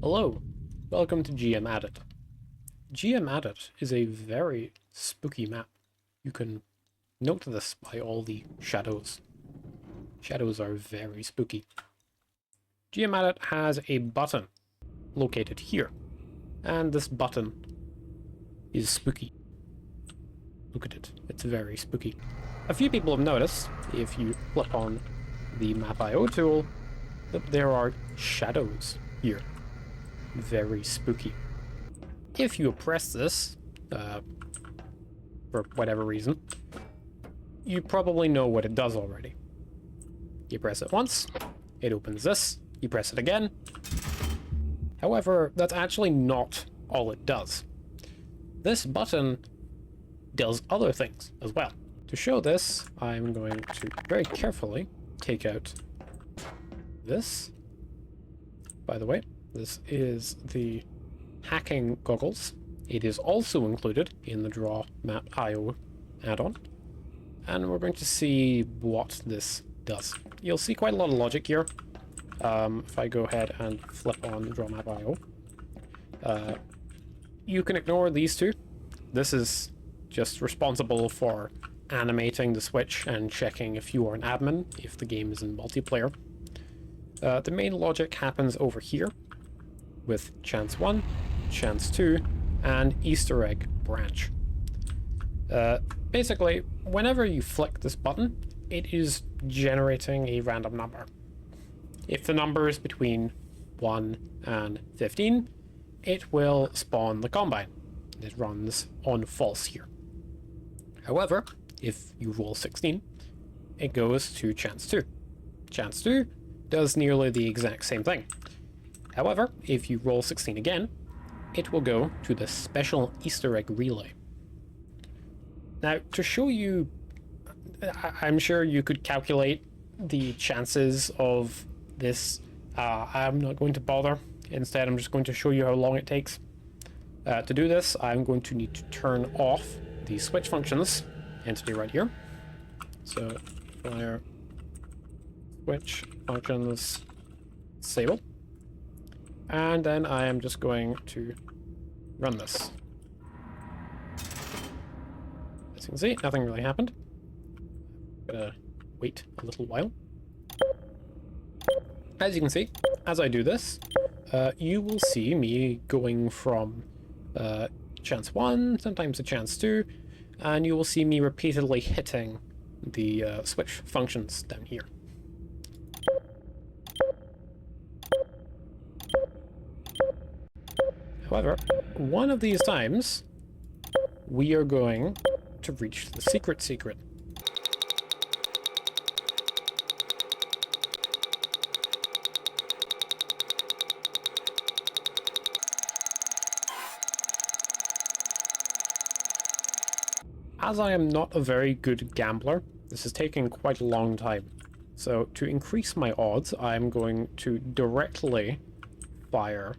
Hello, welcome to GM Added. GM Added is a very spooky map. You can note this by all the shadows. Shadows are very spooky. GM Added has a button located here, and this button is spooky. Look at it, it's very spooky. A few people have noticed, if you flip on the map.io tool, that there are shadows here. Very spooky. If you press this, for whatever reason, you probably know what it does already. You press it once, it opens this, you press it again. However, that's actually not all it does. This button does other things as well. To show this, I'm going to very carefully take out this. By the way, this is the hacking goggles. It is also included in the Draw Map.io add-on. And we're going to see what this does. You'll see quite a lot of logic here. If I go ahead and flip on Draw Map.io, you can ignore these two. This is just responsible for animating the switch and checking if you are an admin, if the game is in multiplayer. The main logic happens over here with chance 1, chance 2, and Easter egg branch. Basically, whenever you flick this button, it is generating a random number. If the number is between 1 and 15, it will spawn the combine. It runs on false here. However, if you roll 16, it goes to chance 2. Chance 2 does nearly the exact same thing. However, if you roll 16 again, it will go to the special Easter egg relay. Now, to show you, I'm sure you could calculate the chances of this. I'm not going to bother. Instead, I'm just going to show you how long it takes. To do this, I'm going to need to turn off the switch functions entity right here. So, fire switch functions disable. And then I am just going to run this. As you can see, nothing really happened. I'm gonna wait a little while. As you can see, as I do this, you will see me going from chance 1, sometimes to chance 2, and you will see me repeatedly hitting the switch functions down here. However, one of these times, we are going to reach the secret. As I am not a very good gambler, this is taking quite a long time. So to increase my odds, I'm going to directly fire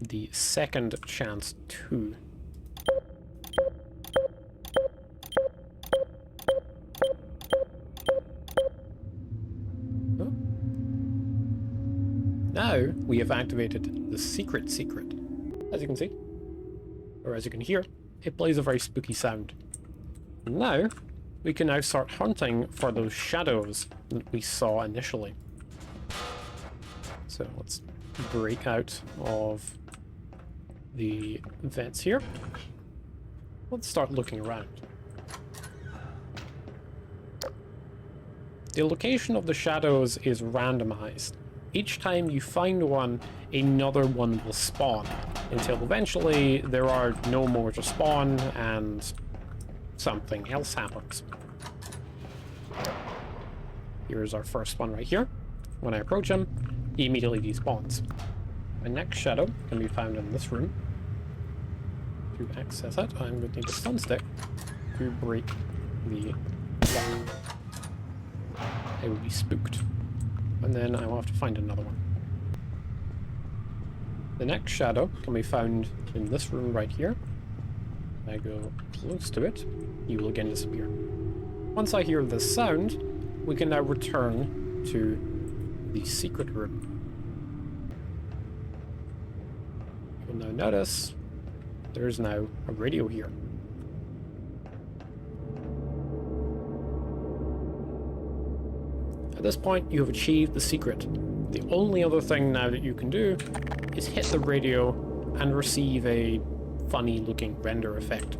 the second chance 2. Oh. Now we have activated the secret. As you can see, or as you can hear, it plays a very spooky sound. Now, we can now start hunting for those shadows that we saw initially. So let's break out of the vents here. Let's start looking around. The location of the shadows is randomized. Each time you find one, another one will spawn, until eventually there are no more to spawn and something else happens. Here's our first one right here. When I approach him, he immediately despawns. My next shadow can be found in this room. To access it, I'm going to need a stun stick to break the lock. I will be spooked. And then I will have to find another one. The next shadow can be found in this room right here. I go close to it, he will again disappear. Once I hear this sound, we can now return to the secret room. Now notice, there is now a radio here. At this point, you have achieved the secret. The only other thing now that you can do is hit the radio and receive a funny looking render effect.